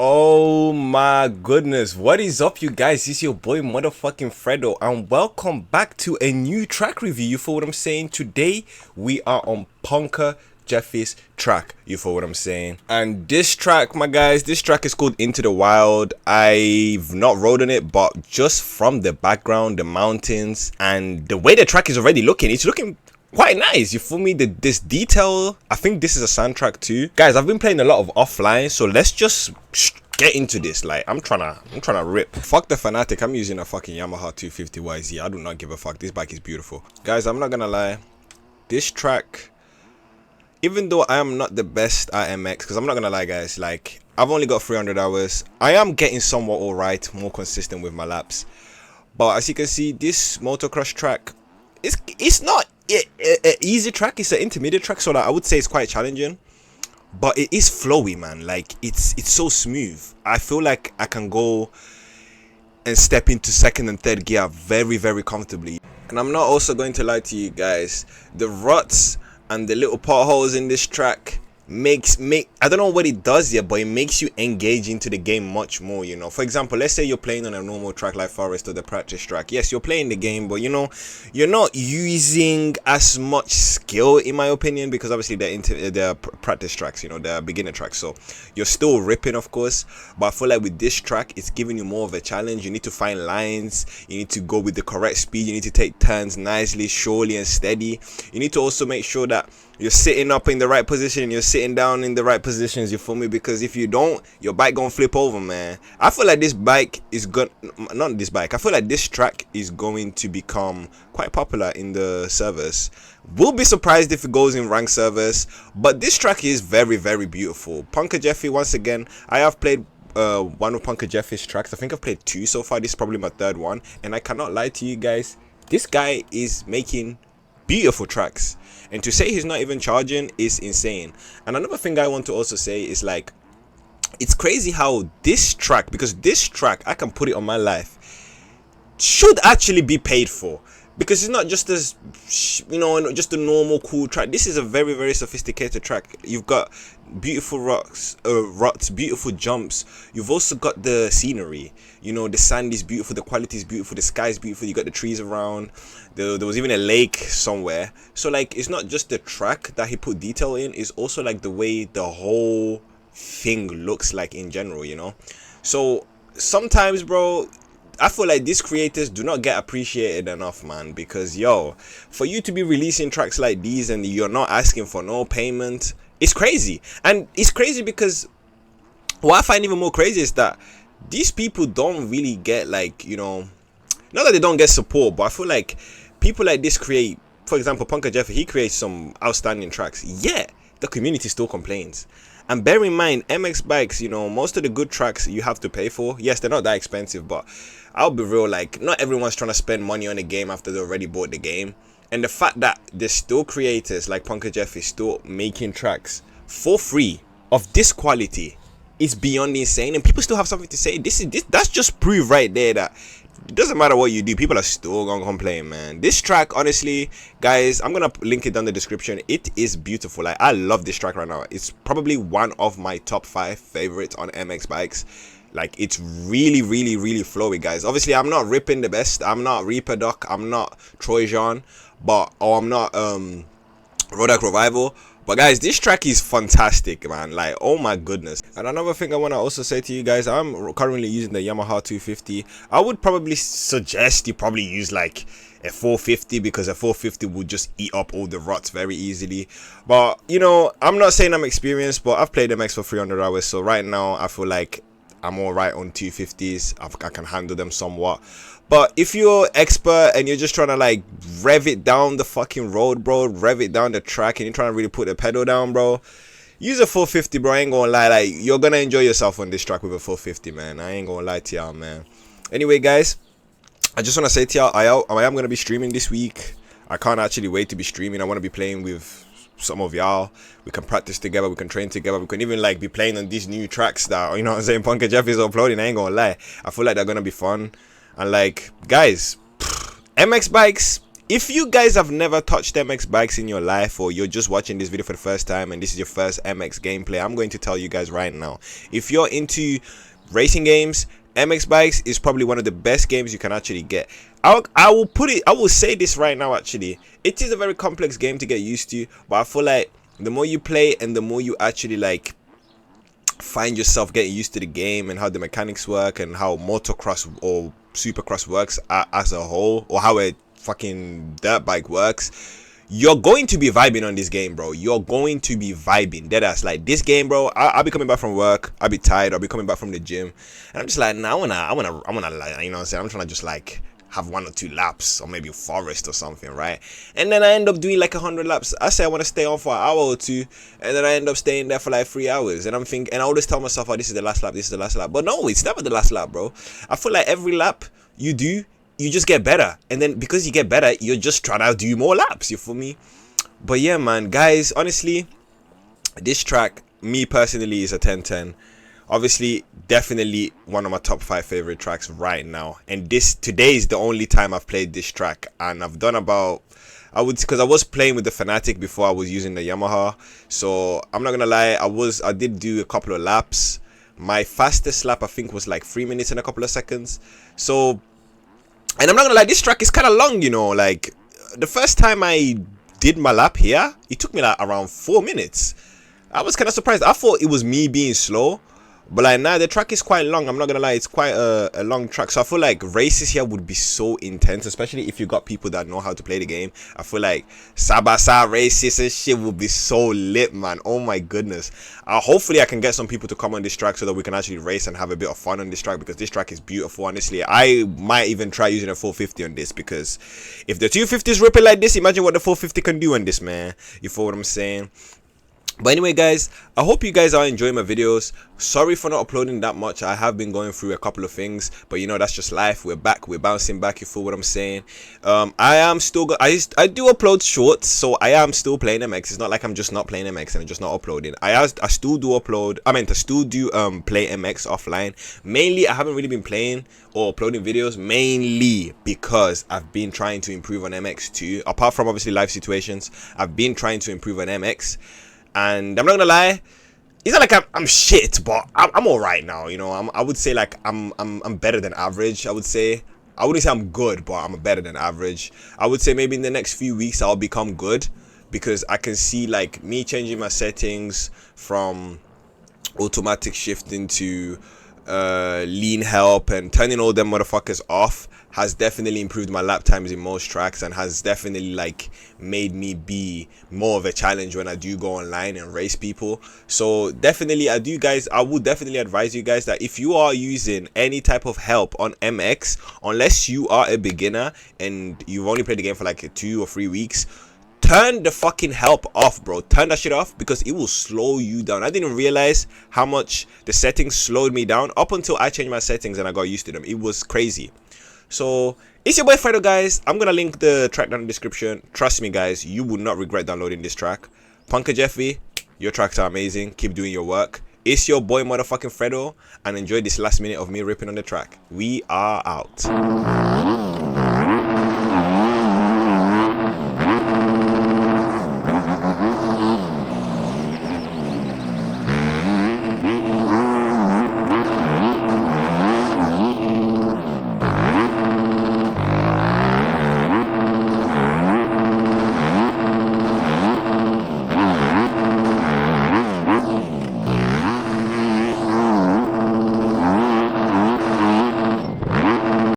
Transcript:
Oh my goodness, what is up, you guys? It's your boy motherfucking Fredo, and welcome back to a new track review. You feel what I'm saying? Today we are on Punker Jeffy's track. You feel what I'm saying? And this track, my guys, this track is called Into the Wild. I've not rode on it, but just from the background, the mountains, and the way the track is already looking, it's looking quite nice. You feel me? This detail, I think this is a soundtrack too. Guys, I've been playing a lot of offline, so let's just get into this. Like, I'm trying to rip. Fuck the Fanatic. I'm using a fucking Yamaha 250 YZ. I do not give a fuck. This bike is beautiful. Guys, I'm not gonna lie, this track, even though I am not the best at MX, because I'm not gonna lie, guys, like, I've only got 300 hours. I am getting somewhat alright, more consistent with my laps, but as you can see, this motocross track, it's not an easy track. It's an intermediate track, so like, I would say it's quite challenging, but it is flowy, man. Like, it's so smooth. I feel like I can go and step into second and third gear very comfortably. And I'm not also going to lie to you guys, the ruts and the little potholes in this track I don't know what it does yet, but it makes you engage into the game much more, you know. For example, let's say you're playing on a normal track like Forest or the practice track. Yes, you're playing the game, but you know, you're not using as much skill, in my opinion, because obviously they're practice tracks, you know, they're beginner tracks, so you're still ripping, of course. But I feel like with this track, it's giving you more of a challenge. You need to find lines, you need to go with the correct speed, you need to take turns nicely, surely and steady. You need to also make sure that you're sitting up in the right position, you're sitting down in the right positions, you feel me? Because if you don't, your bike gonna flip over, man. I feel like this bike is I feel like this track is going to become quite popular in the servers. We'll be surprised if it goes in ranked servers, but this track is very beautiful. Punker Jeffy, once again, I have played one of Punker Jeffy's tracks. I think I've played two so far. This is probably my third one, and I cannot lie to you guys, this guy is making beautiful tracks, and to say he's not even charging is insane. And another thing I want to also say is, like, it's crazy how this track, because this track, I can put it on my life, should actually be paid for, because it's not just as, you know, just a normal cool track. This is a very sophisticated track. You've got beautiful ruts, beautiful jumps. You've also got the scenery, you know, the sand is beautiful, the quality is beautiful, the sky is beautiful, you got the trees around, there was even a lake somewhere. So like, it's not just the track that he put detail in, it's also like the way the whole thing looks like in general, you know. So sometimes, bro, I feel like these creators do not get appreciated enough, man, because yo, for you to be releasing tracks like these and you're not asking for no payment, it's crazy. And it's crazy because what I find even more crazy is that these people don't really get, like, you know, not that they don't get support, but I feel like people like this create, for example, Punker Jeffy, he creates some outstanding tracks, yet the community still complains. And bear in mind, MX bikes, you know, most of the good tracks you have to pay for. Yes, they're not that expensive, but I'll be real, like, not everyone's trying to spend money on a game after they already bought the game. And the fact that there's still creators like Punker Jeffy still making tracks for free of this quality is beyond insane, and people still have something to say. That's just proof right there that it doesn't matter what you do, people are still gonna complain, man. This track, honestly, guys, I'm gonna link it down in the description. It is beautiful. Like, I love this track right now. It's probably one of my top 5 favorites on MX bikes. Like, it's really flowy, guys. Obviously, I'm not ripping the best. I'm not Reaper Duck, I'm not Troy Jean, I'm not Rodak Revival. But guys, this track is fantastic, man. Like, oh my goodness. And another thing I want to also say to you guys, I'm currently using the Yamaha 250. I would probably suggest you probably use like a 450, because a 450 would just eat up all the ruts very easily. But, you know, I'm not saying I'm experienced, but I've played MX for 300 hours. So right now, I feel like I'm all right on 250s. I can handle them somewhat. But if you're expert and you're just trying to like rev it down the fucking road, bro, rev it down the track, and you're trying to really put the pedal down, bro, use a 450, bro. I ain't gonna lie, like, you're gonna enjoy yourself on this track with a 450, man. I ain't gonna lie to y'all, man. Anyway, guys, I just want to say to y'all, I am gonna be streaming this week. I can't actually wait to be streaming. I want to be playing with some of y'all. We can practice together, we can train together, we can even like be playing on these new tracks that, you know what I'm saying, Punker Jeff is uploading. I ain't gonna lie, I feel like they're gonna be fun. And like, guys, MX bikes, if you guys have never touched MX bikes in your life, or you're just watching this video for the first time and this is your first MX gameplay, I'm going to tell you guys right now, if you're into racing games, MX bikes is probably one of the best games you can actually get. I will say this right now, actually, it is a very complex game to get used to, but I feel like the more you play and the more you actually like find yourself getting used to the game and how the mechanics work and how motocross or supercross works as a whole, or how a fucking dirt bike works, you're going to be vibing on this game, bro. You're going to be vibing. Deadass. Like, this game, bro, I'll be coming back from work, I'll be tired, I'll be coming back from the gym, and I'm just like, nah, I wanna like, you know what I'm saying, I'm trying to just like have 1 or 2 laps, or maybe forest or something, right? And then I end up doing like 100 laps. I say I want to stay on for an hour or 2, and then I end up staying there for like 3 hours, and I'm thinking, and I always tell myself, oh, this is the last lap, this is the last lap, but no, it's never the last lap, bro. I feel like every lap you do, you just get better, and then because you get better, you're just trying to do more laps, you feel me? But yeah, man, guys, honestly, this track, me personally, is a 10/10. Obviously, definitely one of my top 5 favorite tracks right now, and today is the only time I've played this track, and I've done about, because I was playing with the Fanatic before I was using the Yamaha, so I'm not gonna lie, I did do a couple of laps. My fastest lap, I think, was like 3 minutes and a couple of seconds. So, and I'm not gonna lie, this track is kind of long, you know. Like, the first time I did my lap here, it took me like around 4 minutes. I was kind of surprised. I thought it was me being slow, but like, nah, the track is quite long. I'm not gonna lie, it's quite a long track. So I feel like races here would be so intense, especially if you got people that know how to play the game. I feel like Sabasa races and shit would be so lit, man. Oh my goodness. Hopefully I can get some people to come on this track so that we can actually race and have a bit of fun on this track, because this track is beautiful. Honestly, I might even try using a 450 on this, because if the 250 is ripping like this, imagine what the 450 can do on this, man. You feel what I'm saying? But anyway, guys, I hope you guys are enjoying my videos. Sorry for not uploading that much. I have been going through a couple of things, but you know, that's just life. We're back, we're bouncing back, you feel what I'm saying? I am still I do upload shorts, so I am still playing MX. It's not like I'm just not playing MX and I'm just not uploading. I still do upload, I still do play MX offline. Mainly, I haven't really been playing or uploading videos, mainly because I've been trying to improve on MX too. Apart from obviously life situations, I've been trying to improve on MX. And I'm not gonna lie, it's not like I'm shit, but I'm alright now, you know. I would say like I'm better than average. I wouldn't say I'm good, but I'm better than average. I would say maybe in the next few weeks I'll become good, because I can see like me changing my settings from automatic shifting to lean help and turning all them motherfuckers off has definitely improved my lap times in most tracks, and has definitely like made me be more of a challenge when I do go online and race people. So definitely I would definitely advise you guys that if you are using any type of help on MX, unless you are a beginner and you've only played the game for like 2 or 3 weeks, turn the fucking help off, bro. Turn that shit off, because it will slow you down. I didn't realize how much the settings slowed me down up until I changed my settings and I got used to them. It was crazy. So it's your boy Fredo, guys. I'm gonna link the track down in the description. Trust me, guys, you will not regret downloading this track. Punker Jeffy, your tracks are amazing. Keep doing your work. It's your boy motherfucking Fredo, and enjoy this last minute of me ripping on the track. We are out.